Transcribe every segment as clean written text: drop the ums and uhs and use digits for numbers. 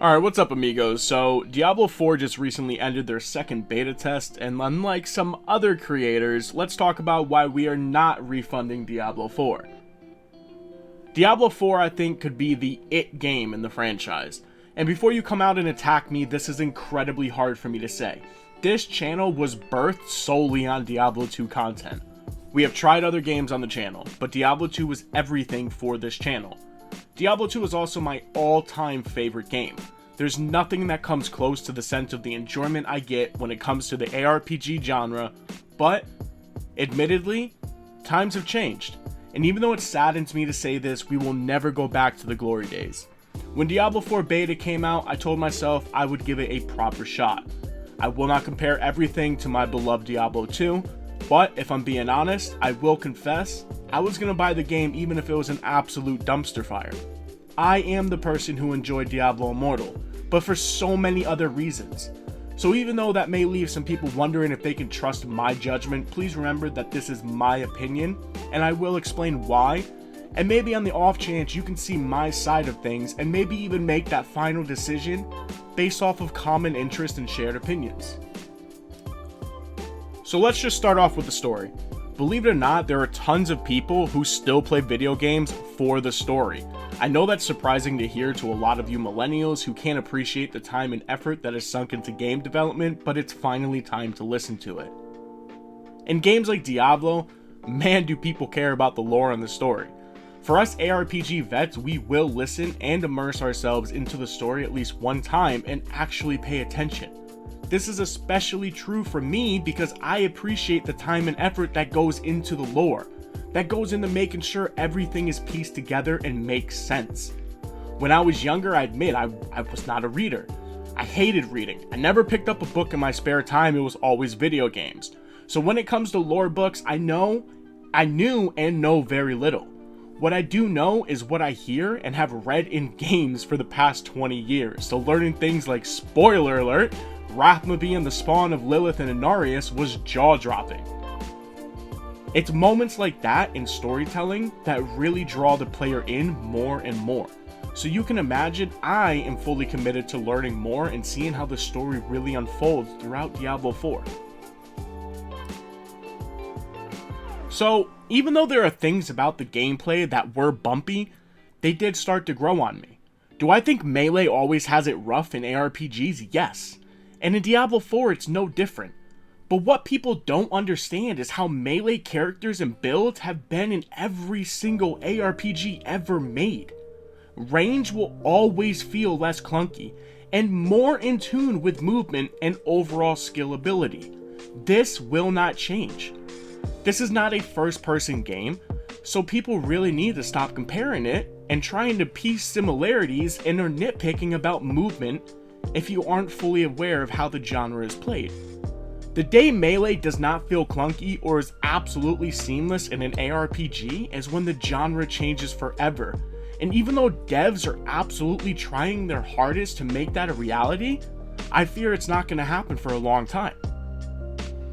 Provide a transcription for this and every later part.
Alright, what's up amigos? So, Diablo 4 just recently ended their second beta test, and unlike some other creators, let's talk about why we are not refunding Diablo 4. Diablo 4, I think, could be the it game in the franchise. And before you come out and attack me, this is incredibly hard for me to say. This channel was birthed solely on Diablo 2 content. We have tried other games on the channel, but Diablo 2 was everything for this channel. Diablo 2 is also my all-time favorite game. There's nothing that comes close to the sense of the enjoyment I get when it comes to the ARPG genre, but, admittedly, times have changed. And even though it saddens me to say this, we will never go back to the glory days. When Diablo 4 beta came out, I told myself I would give it a proper shot. I will not compare everything to my beloved Diablo 2, but if I'm being honest, I will confess, I was going to buy the game even if it was an absolute dumpster fire. I am the person who enjoyed Diablo Immortal, but for so many other reasons. So even though that may leave some people wondering if they can trust my judgment, please remember that this is my opinion, and I will explain why, and maybe on the off chance you can see my side of things and maybe even make that final decision based off of common interest and shared opinions. So let's just start off with the story. Believe it or not, there are tons of people who still play video games for the story. I know that's surprising to hear to a lot of you millennials who can't appreciate the time and effort that is sunk into game development, but it's finally time to listen to it. In games like Diablo, man do people care about the lore and the story. For us ARPG vets, we will listen and immerse ourselves into the story at least one time and actually pay attention. This is especially true for me because I appreciate the time and effort that goes into the lore, that goes into making sure everything is pieced together and makes sense. When I was younger, I admit I was not a reader. I hated reading. I never picked up a book in my spare time, it was always video games. So when it comes to lore books, I knew and know very little. What I do know is what I hear and have read in games for the past 20 years, so learning things like, spoiler alert, Rathma being the spawn of Lilith and Inarius was jaw-dropping. It's moments like that in storytelling that really draw the player in more and more. So you can imagine I am fully committed to learning more and seeing how the story really unfolds throughout Diablo 4. So, even though there are things about the gameplay that were bumpy, they did start to grow on me. Do I think melee always has it rough in ARPGs? Yes. And in Diablo 4 it's no different. But what people don't understand is how melee characters and builds have been in every single ARPG ever made. Range will always feel less clunky, and more in tune with movement and overall skill ability. This will not change. This is not a first-person game, so people really need to stop comparing it and trying to piece similarities and are nitpicking about movement if you aren't fully aware of how the genre is played. The day melee does not feel clunky or is absolutely seamless in an ARPG is when the genre changes forever. And even though devs are absolutely trying their hardest to make that a reality, I fear it's not going to happen for a long time.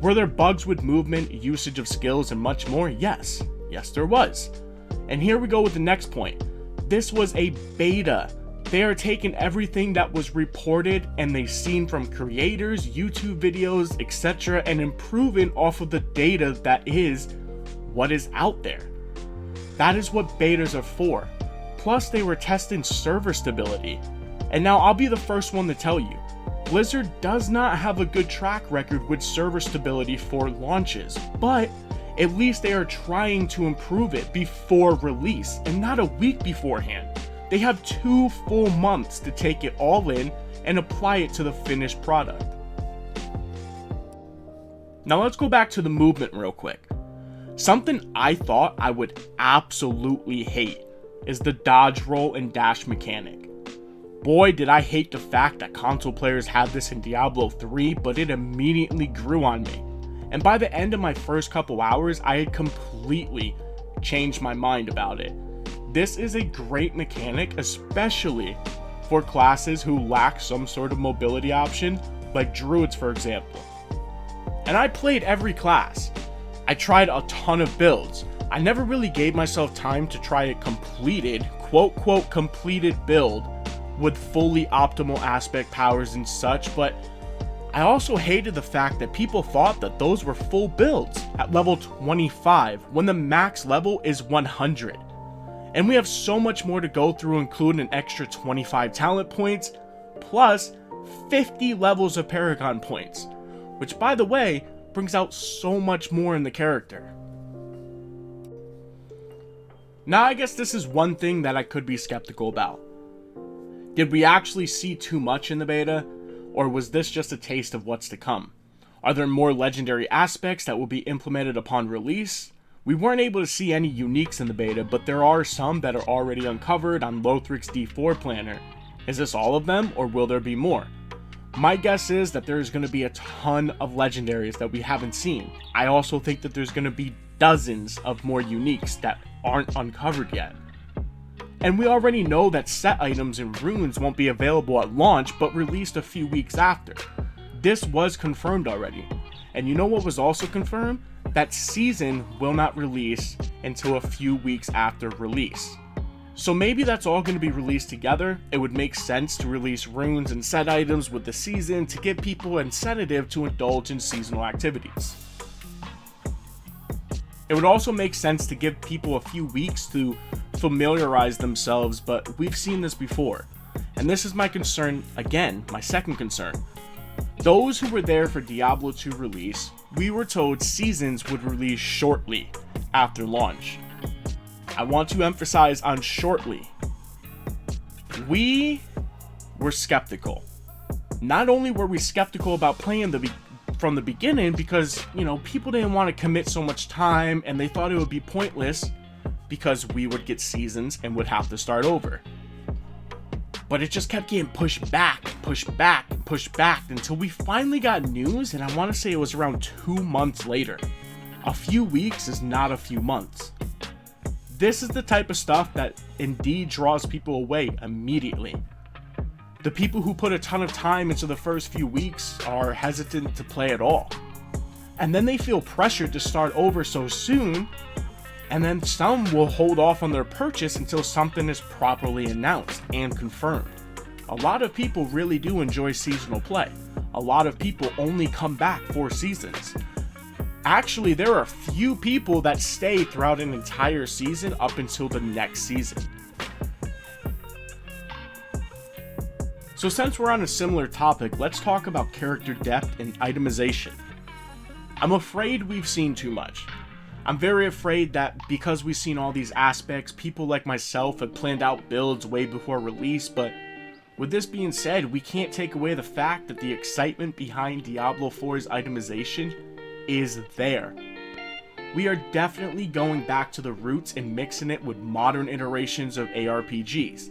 Were there bugs with movement, usage of skills, and much more? Yes. Yes, there was. And here we go with the next point. This was a beta. They are taking everything that was reported and they've seen from creators, YouTube videos, etc. and improving off of the data that is what is out there. That is what betas are for. Plus they were testing server stability. And now I'll be the first one to tell you, Blizzard does not have a good track record with server stability for launches, but at least they are trying to improve it before release and not a week beforehand. They have 2 full months to take it all in and apply it to the finished product. Now let's go back to the movement real quick. Something I thought I would absolutely hate is the dodge roll and dash mechanic. Boy, did I hate the fact that console players had this in Diablo 3, but it immediately grew on me. And by the end of my first couple hours, I had completely changed my mind about it. This is a great mechanic, especially for classes who lack some sort of mobility option, like druids for example. And I played every class. I tried a ton of builds. I never really gave myself time to try a completed, quote-quote completed build with fully optimal aspect powers and such, but I also hated the fact that people thought that those were full builds at level 25 when the max level is 100. And we have so much more to go through, including an extra 25 talent points, plus 50 levels of Paragon points, which by the way, brings out so much more in the character. Now I guess this is one thing that I could be skeptical about. Did we actually see too much in the beta, or was this just a taste of what's to come? Are there more legendary aspects that will be implemented upon release? We weren't able to see any uniques in the beta, but there are some that are already uncovered on Lothric's D4 planner. Is this all of them, or will there be more? My guess is that there's going to be a ton of legendaries that we haven't seen. I also think that there's going to be dozens of more uniques that aren't uncovered yet. And we already know that set items and runes won't be available at launch, but released a few weeks after. This was confirmed already. And you know what was also confirmed? That season will not release until a few weeks after release. So maybe that's all going to be released together. It would make sense to release runes and set items with the season to give people incentive to indulge in seasonal activities. It would also make sense to give people a few weeks to familiarize themselves, but we've seen this before. And this is my concern, again, my second concern. Those who were there for Diablo 2 release, we were told seasons would release shortly after launch. I want to emphasize on shortly. We were skeptical. Not only were we skeptical about playing from the beginning because, people didn't want to commit so much time and they thought it would be pointless because we would get seasons and would have to start over. But it just kept getting pushed back until we finally got news, and I want to say it was around 2 months later. A few weeks is not a few months. This is the type of stuff that indeed draws people away immediately. The people who put a ton of time into the first few weeks are hesitant to play at all. And then they feel pressured to start over so soon, and then some will hold off on their purchase until something is properly announced and confirmed. A lot of people really do enjoy seasonal play. A lot of people only come back for seasons. Actually, there are few people that stay throughout an entire season up until the next season. So since we're on a similar topic, let's talk about character depth and itemization. I'm afraid we've seen too much. I'm very afraid that because we've seen all these aspects, people like myself have planned out builds way before release, but with this being said, we can't take away the fact that the excitement behind Diablo 4's itemization is there. We are definitely going back to the roots and mixing it with modern iterations of ARPGs.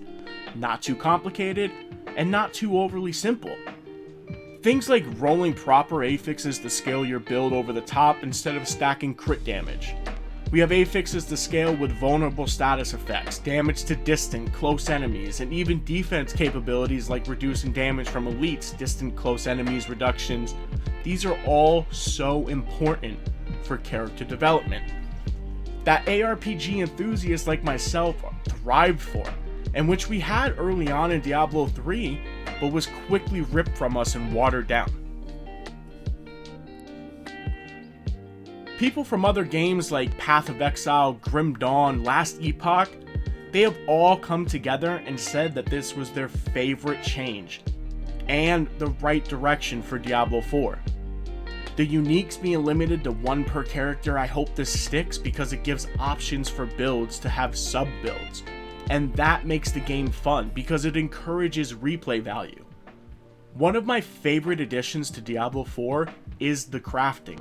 Not too complicated, and not too overly simple. Things like rolling proper affixes to scale your build over the top instead of stacking crit damage. We have affixes to scale with vulnerable status effects, damage to distant, close enemies, and even defense capabilities like reducing damage from elites, distant, close enemies reductions. These are all so important for character development that ARPG enthusiasts like myself thrived for, and which we had early on in Diablo 3, but was quickly ripped from us and watered down. People from other games like Path of Exile, Grim Dawn, Last Epoch, they have all come together and said that this was their favorite change and the right direction for Diablo 4. The uniques being limited to 1 per character, I hope this sticks because it gives options for builds to have sub-builds. And that makes the game fun because it encourages replay value. One of my favorite additions to Diablo 4 is the crafting.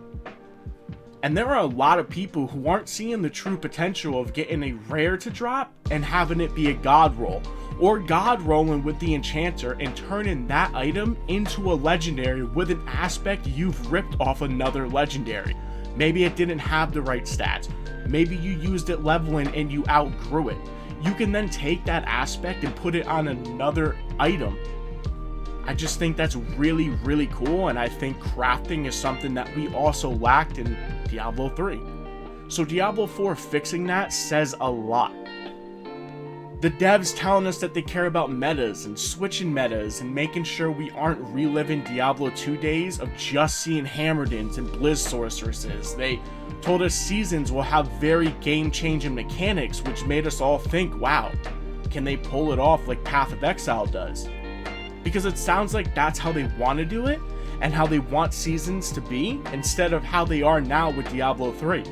And there are a lot of people who aren't seeing the true potential of getting a rare to drop and having it be a god roll, or god rolling with the enchanter and turning that item into a legendary with an aspect you've ripped off another legendary. Maybe it didn't have the right stats. Maybe you used it leveling and you outgrew it. You can then take that aspect and put it on another item. I just think that's really, really cool, and I think crafting is something that we also lacked in Diablo 3. So Diablo 4 fixing that says a lot. The devs telling us that they care about metas and switching metas and making sure we aren't reliving Diablo 2 days of just seeing Hammerdins and Blizz sorceresses. They told us seasons will have very game-changing mechanics, which made us all think, wow, can they pull it off like Path of Exile does? Because it sounds like that's how they want to do it and how they want seasons to be instead of how they are now with Diablo 3.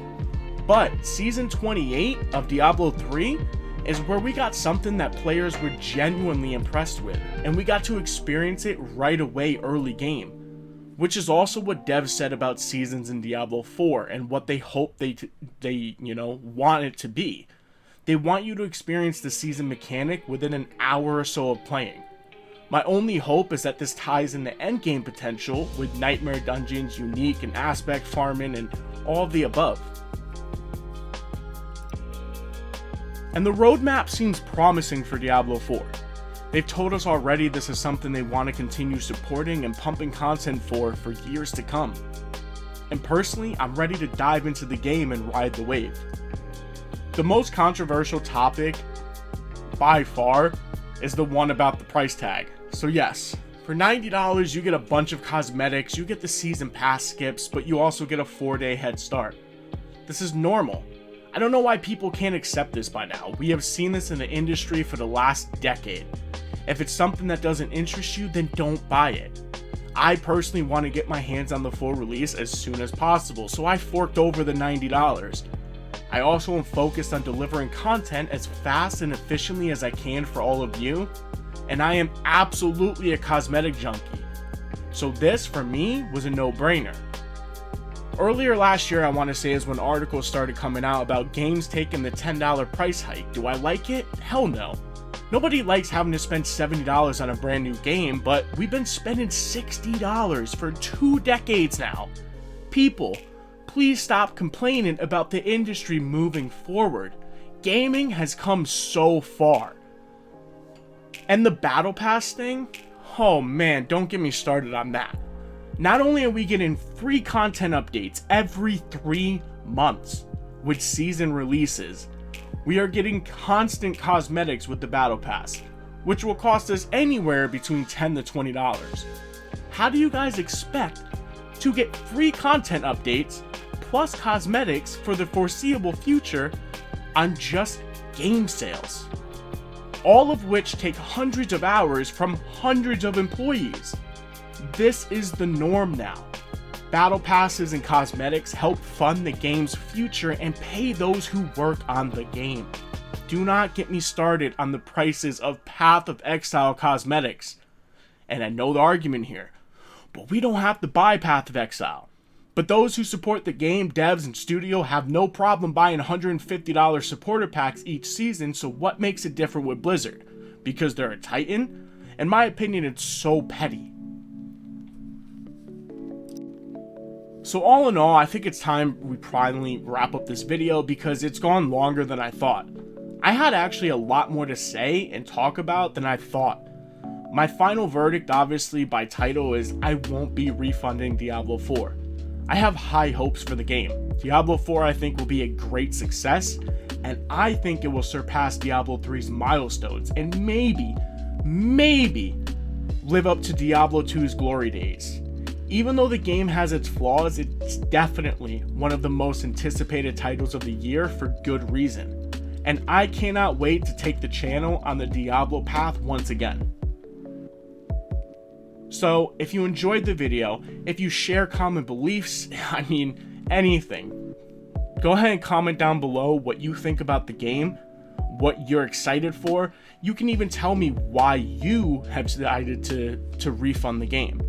But Season 28 of Diablo 3 is where we got something that players were genuinely impressed with, and we got to experience it right away early game, which is also what devs said about seasons in Diablo 4 and what they hope they want it to be. They want you to experience the season mechanic within an hour or so of playing. My only hope is that this ties into endgame potential with Nightmare Dungeons, unique and aspect farming, and all of the above. And the roadmap seems promising for Diablo 4. They've told us already this is something they want to continue supporting and pumping content for years to come. And personally, I'm ready to dive into the game and ride the wave. The most controversial topic, by far, is the one about the price tag. So yes, for $90 you get a bunch of cosmetics, you get the season pass skips, but you also get a 4-day head start. This is normal. I don't know why people can't accept this by now. We have seen this in the industry for the last decade. If it's something that doesn't interest you, then don't buy it. I personally want to get my hands on the full release as soon as possible, so I forked over the $90. I also am focused on delivering content as fast and efficiently as I can for all of you, and I am absolutely a cosmetic junkie. So this, for me, was a no-brainer. Earlier last year, I want to say, is when articles started coming out about games taking the $10 price hike. Do I like it? Hell no. Nobody likes having to spend $70 on a brand new game, but we've been spending $60 for 2 decades now. People, please stop complaining about the industry moving forward. Gaming has come so far. And the Battle Pass thing? Oh man, don't get me started on that. Not only are we getting free content updates every 3 months with season releases, we are getting constant cosmetics with the Battle Pass, which will cost us anywhere between $10 to $20. How do you guys expect to get free content updates plus cosmetics for the foreseeable future on just game sales? All of which take hundreds of hours from hundreds of employees. This is the norm now. Battle passes and cosmetics help fund the game's future and pay those who work on the game. Do not get me started on the prices of Path of Exile cosmetics. And I know the argument here, but we don't have to buy Path of Exile. But those who support the game, devs, and studio have no problem buying $150 supporter packs each season, so what makes it different with Blizzard? Because they're a titan? In my opinion, it's so petty. So all in all, I think it's time we finally wrap up this video because it's gone longer than I thought. I had actually a lot more to say and talk about than I thought. My final verdict, obviously by title, is I won't be refunding Diablo 4. I have high hopes for the game. Diablo 4 I think will be a great success, and I think it will surpass Diablo 3's milestones and maybe live up to Diablo 2's glory days. Even though the game has its flaws, it's definitely one of the most anticipated titles of the year for good reason. And I cannot wait to take the channel on the Diablo path once again. So, if you enjoyed the video, if you share common beliefs, anything, go ahead and comment down below what you think about the game, what you're excited for. You can even tell me why you have decided to refund the game.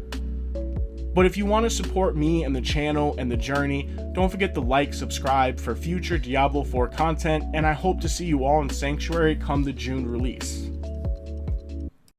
But if you want to support me and the channel and the journey, don't forget to like, subscribe for future Diablo 4 content, and I hope to see you all in Sanctuary come the June release.